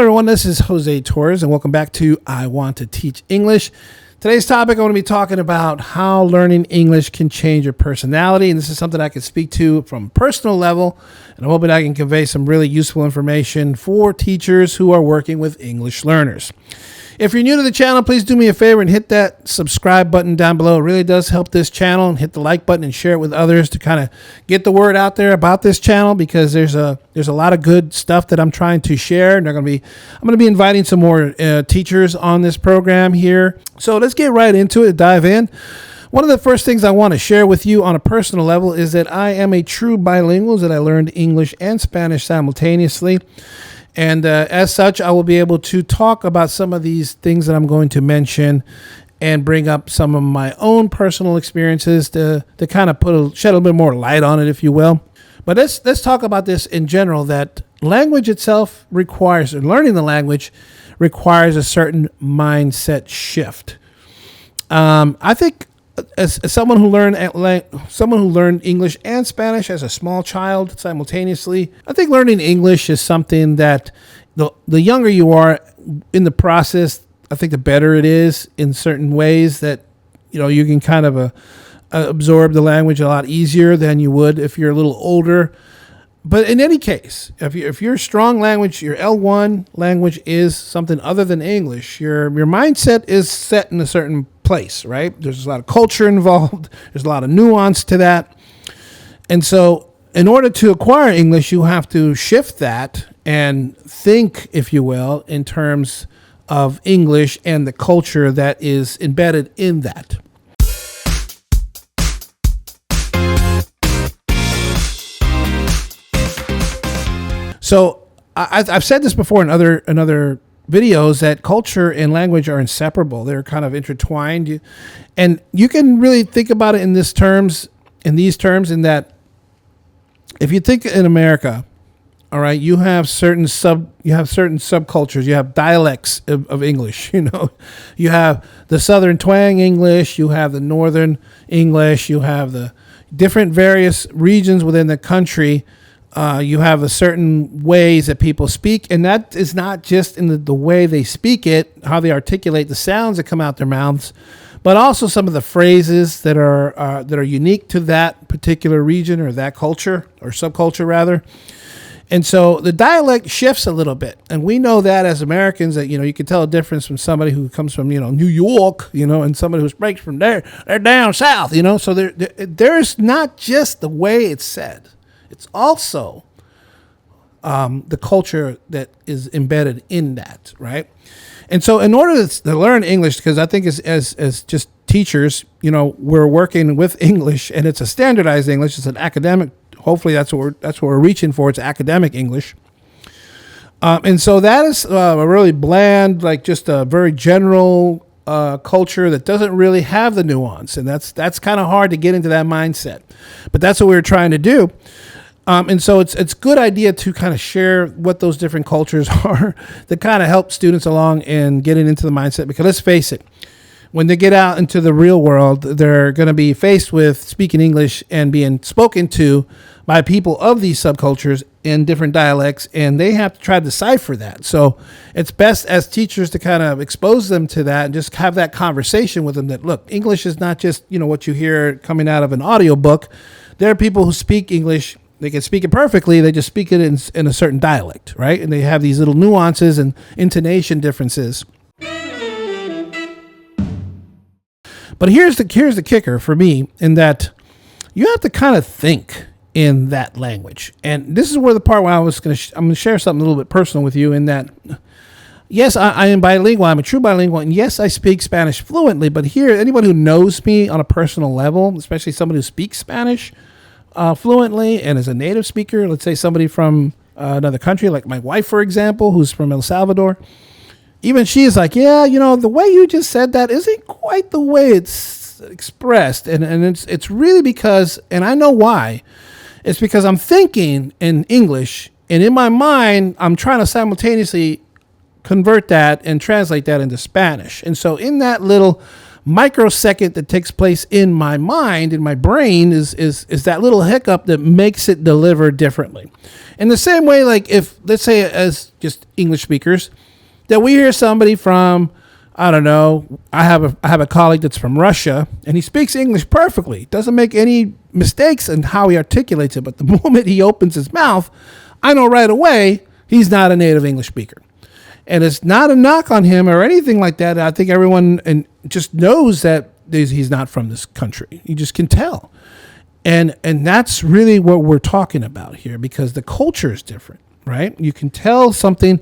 everyone, this is Jose Torres, and welcome back to I Want to Teach English. Today's topic, I want to be talking about how learning English can change your personality, and this is something I can speak to from a personal level, and I'm hoping I can convey some really useful information for teachers who are working with English learners. If you're new to the channel, please do me a favor and hit that subscribe button down below. It really does help this channel, and hit the like button and share it with others to kind of get the word out there about this channel, because there's a lot of good stuff that I'm trying to share. And I'm going to be inviting some more teachers on this program here. So let's get right into it, dive in. One of the first things I want to share with you on a personal level is that I am a true bilingual, that I learned English and Spanish simultaneously. And as such, I will be able to talk about some of these things that I'm going to mention and bring up some of my own personal experiences to kind of shed a little bit more light on it, if you will. But let's talk about this in general, that language itself learning the language requires a certain mindset shift. I think as someone who learned English and Spanish as a small child simultaneously, I think learning English is something that the younger you are in the process, I think the better it is in certain ways, that you can kind of absorb the language a lot easier than you would if you're a little older. But in any case, if you're strong language, your L1 language is something other than English, your mindset is set in a certain place, right? There's a lot of culture involved. There's a lot of nuance to that. And so in order to acquire English, you have to shift that and think, if you will, in terms of English and the culture that is embedded in that. So I've said this before in other videos, that culture and language are inseparable. They're kind of intertwined. And you can really think about it in these terms, in that if you think in America, all right, you have certain subcultures, you have dialects of English, you have the Southern twang English, you have the Northern English, you have the different various regions within the country. You have a certain ways that people speak, and that is not just in the way they speak it, how they articulate the sounds that come out their mouths, but also some of the phrases that are unique to that particular region or that culture or subculture rather. And so the dialect shifts a little bit, and we know that as Americans, that you can tell a difference from somebody who comes from New York, and somebody who speaks from they're down south, So there's not just the way it's said. It's also the culture that is embedded in that, right? And so in order to learn English, because I think as just teachers, we're working with English, and it's a standardized English. It's an academic. Hopefully that's what we're reaching for. It's academic English. And so that is a really bland, like just a very general culture that doesn't really have the nuance. And that's kind of hard to get into that mindset. But that's what we're trying to do. And so it's a good idea to kind of share what those different cultures are to kind of help students along in getting into the mindset. Because let's face it, when they get out into the real world, they're going to be faced with speaking English and being spoken to by people of these subcultures in different dialects, and they have to try to decipher that. So it's best as teachers to kind of expose them to that and just have that conversation with them that, look, English is not just, what you hear coming out of an audiobook. There are people who speak English. They can speak it perfectly. They just speak it in a certain dialect, right? And they have these little nuances and intonation differences. But here's the kicker for me, in that you have to kind of think in that language. And this is where the part where I'm going to share something a little bit personal with you, in that, yes, I am bilingual. I'm a true bilingual. And yes, I speak Spanish fluently. But here, anyone who knows me on a personal level, especially somebody who speaks Spanish fluently and is a native speaker, let's say somebody from another country, like my wife, for example, who's from El Salvador, even she is like, yeah, the way you just said that isn't quite the way it's expressed. And it's really because, and I know why, it's because I'm thinking in English, and in my mind, I'm trying to simultaneously convert that and translate that into Spanish. And so in that little microsecond that takes place in my mind, in my brain, is that little hiccup that makes it deliver differently. In the same way, like if, let's say, as just English speakers, that we hear somebody from, I don't know, I have a colleague that's from Russia, and he speaks English perfectly, doesn't make any mistakes in how he articulates it, but the moment he opens his mouth, I know right away he's not a native English speaker. And it's not a knock on him or anything like that. I think everyone just knows that he's not from this country. You just can tell. And that's really what we're talking about here, because the culture is different, right? You can tell something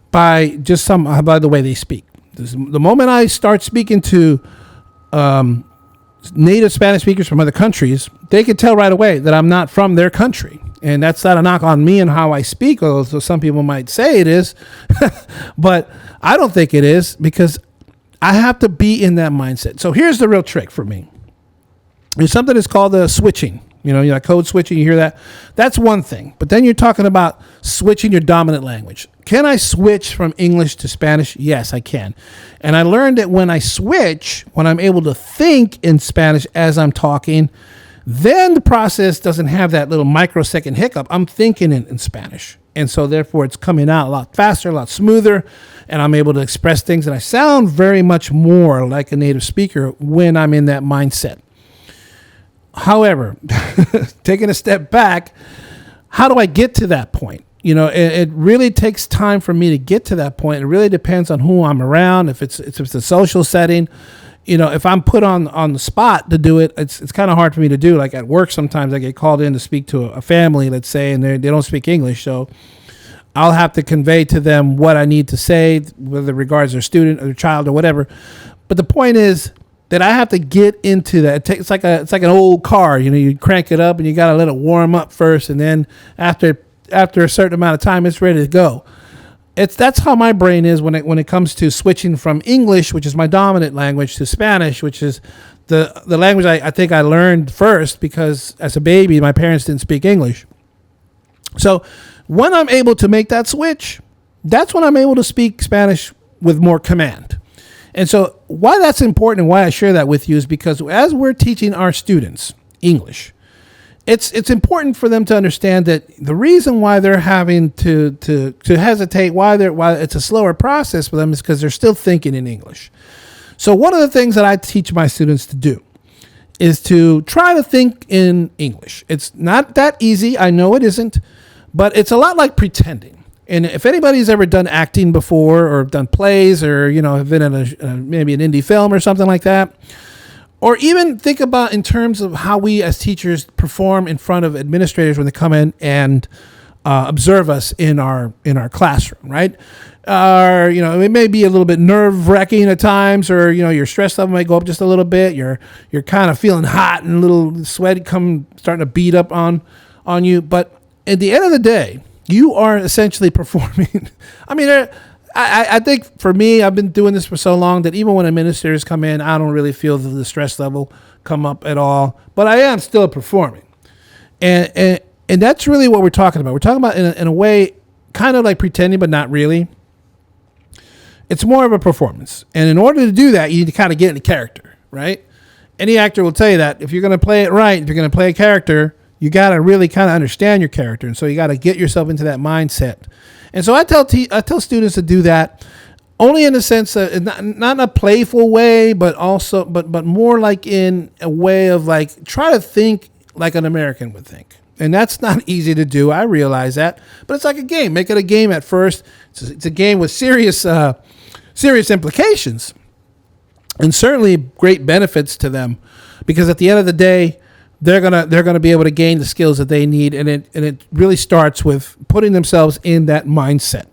by the way they speak. The moment I start speaking to native Spanish speakers from other countries, they can tell right away that I'm not from their country. And that's not a knock on me and how I speak, although some people might say it is. But I don't think it is, because I have to be in that mindset. So here's the real trick for me. There's something that's called the switching. Code switching, you hear that? That's one thing. But then you're talking about switching your dominant language. Can I switch from English to Spanish? Yes, I can. And I learned that when I switch, when I'm able to think in Spanish as I'm talking, then the process doesn't have that little microsecond hiccup. I'm thinking in Spanish. And so therefore it's coming out a lot faster, a lot smoother, and I'm able to express things, and I sound very much more like a native speaker when I'm in that mindset. However, taking a step back, how do I get to that point? It really takes time for me to get to that point. It really depends on who I'm around. If it's a social setting, if I'm put on the spot to do it, it's kind of hard for me to do. Like at work, sometimes I get called in to speak to a family, let's say, and they don't speak English. So I'll have to convey to them what I need to say, whether it regards their student or their child or whatever. But the point is that I have to get into that. It's like an old car. You crank it up and you got to let it warm up first, and then after a certain amount of time, it's ready to go. That's how my brain is when it comes to switching from English, which is my dominant language, to Spanish, which is the language I think I learned first, because as a baby my parents didn't speak English. So when I'm able to make that switch, that's when I'm able to speak Spanish with more command. And so why that's important and why I share that with you is because as we're teaching our students English, it's important for them to understand that the reason why they're having to hesitate, why it's a slower process for them, is because they're still thinking in English. So one of the things that I teach my students to do is to try to think in English. It's not that easy. I know it isn't, but it's a lot like pretending. And if anybody's ever done acting before, or done plays, or have been in maybe an indie film or something like that, or even think about in terms of how we as teachers perform in front of administrators when they come in and observe us in our classroom, right? It may be a little bit nerve-wracking at times, or your stress level may go up just a little bit. You're kind of feeling hot and a little sweat starting to beat up on you. But at the end of the day, you are essentially performing. I mean, I think for me, I've been doing this for so long that even when administrators come in, I don't really feel the stress level come up at all. But I am still performing, and that's really what we're talking about. We're talking about in a way, kind of like pretending, but not really. It's more of a performance, and in order to do that, you need to kind of get into character, right? Any actor will tell you that if you're going to play it right, if you're going to play a character, you got to really kind of understand your character. And so you got to get yourself into that mindset. And so I tell students to do that only in the sense of not in a playful way, but also, but more like in a way of like, try to think like an American would think. And that's not easy to do. I realize that, but it's like a game. Make it a game at first. It's a game with serious implications, and certainly great benefits to them, because at the end of the day, they're gonna be able to gain the skills that they need, and it really starts with putting themselves in that mindset.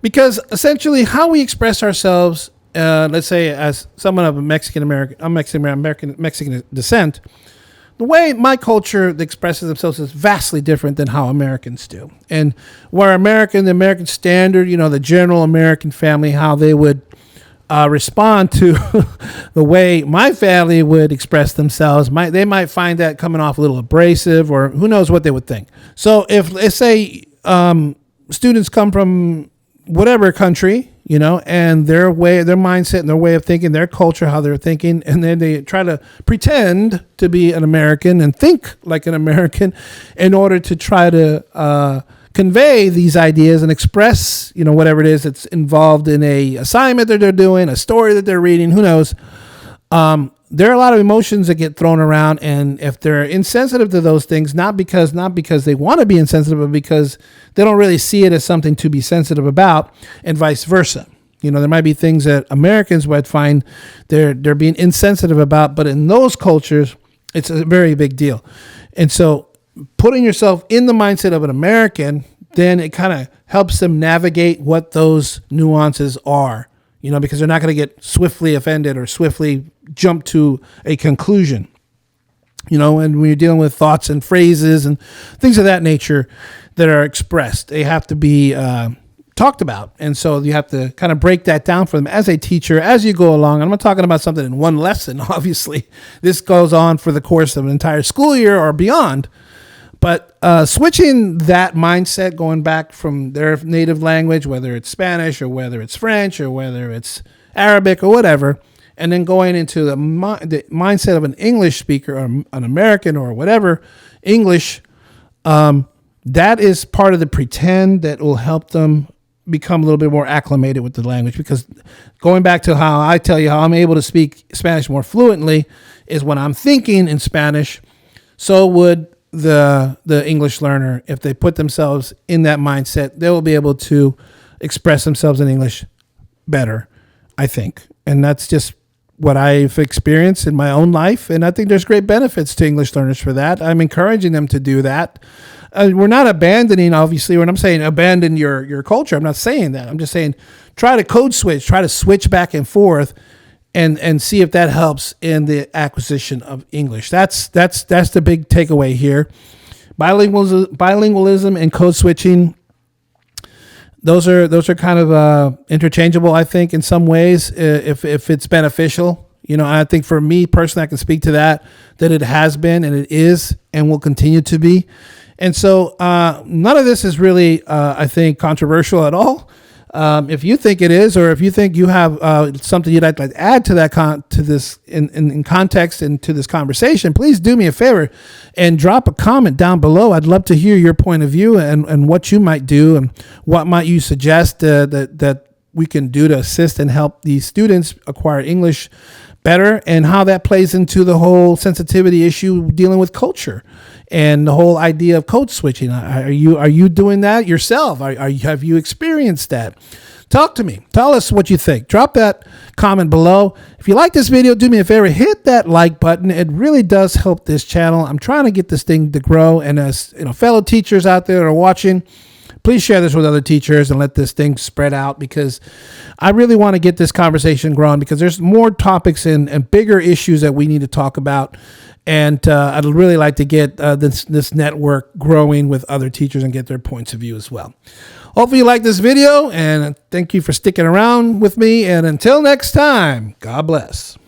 Because essentially, how we express ourselves, let's say as someone of Mexican descent, the way my culture expresses themselves is vastly different than how Americans do. And where the American standard, the general American family, how they would respond to the way my family would express themselves, they might find that coming off a little abrasive, or who knows what they would think. So if, let's say, students come from whatever country, and their mindset and their way of thinking, their culture, how they're thinking. And then they try to pretend to be an American and think like an American in order to try to convey these ideas and express, whatever it is that's involved in a assignment that they're doing, a story that they're reading, who knows. There are a lot of emotions that get thrown around, and if they're insensitive to those things, not because they want to be insensitive, but because they don't really see it as something to be sensitive about, and vice versa. There might be things that Americans might find they're being insensitive about, but in those cultures, it's a very big deal. And so putting yourself in the mindset of an American, then it kind of helps them navigate what those nuances are, because they're not going to get swiftly offended or swiftly jump to a conclusion, and when you're dealing with thoughts and phrases and things of that nature that are expressed, they have to be talked about. And so you have to kind of break that down for them as a teacher as you go along. I'm not talking about something in one lesson. Obviously, this goes on for the course of an entire school year or beyond. But switching that mindset, going back from their native language, whether it's Spanish or whether it's French or whether it's Arabic or whatever, and then going into the mindset of an English speaker or an American or whatever, English, that is part of the pretend that will help them become a little bit more acclimated with the language. Because going back to how I tell you how I'm able to speak Spanish more fluently is when I'm thinking in Spanish, so would the English learner. If they put themselves in that mindset, they will be able to express themselves in English better, I think. And that's just what I've experienced in my own life. And I think there's great benefits to English learners for that. I'm encouraging them to do that. We're not abandoning, obviously, when I'm saying abandon your culture, I'm not saying that. I'm just saying try to code switch, try to switch back and forth and see if that helps in the acquisition of English. That's the big takeaway here. Bilingualism and code switching, those are kind of interchangeable, I think, in some ways, if it's beneficial. I think for me personally, I can speak to that it has been and it is and will continue to be. And so none of this is really, I think, controversial at all. If you think it is, or if you think you have something you'd like to add to that to this in context and to this conversation, please do me a favor and drop a comment down below. I'd love to hear your point of view and what you might do and what might you suggest that we can do to assist and help these students acquire English better, and how that plays into the whole sensitivity issue dealing with culture and the whole idea of code switching. Are you doing that yourself? Have you experienced that? Talk to me. Tell us what you think. Drop that comment below. If you like this video, do me a favor, hit that like button. It really does help this channel. I'm trying to get this thing to grow, and as fellow teachers out there that are watching, please share this with other teachers and let this thing spread out, because I really want to get this conversation growing, because there's more topics and bigger issues that we need to talk about. And I'd really like to get this network growing with other teachers and get their points of view as well. Hopefully you like this video, and thank you for sticking around with me. And until next time, God bless.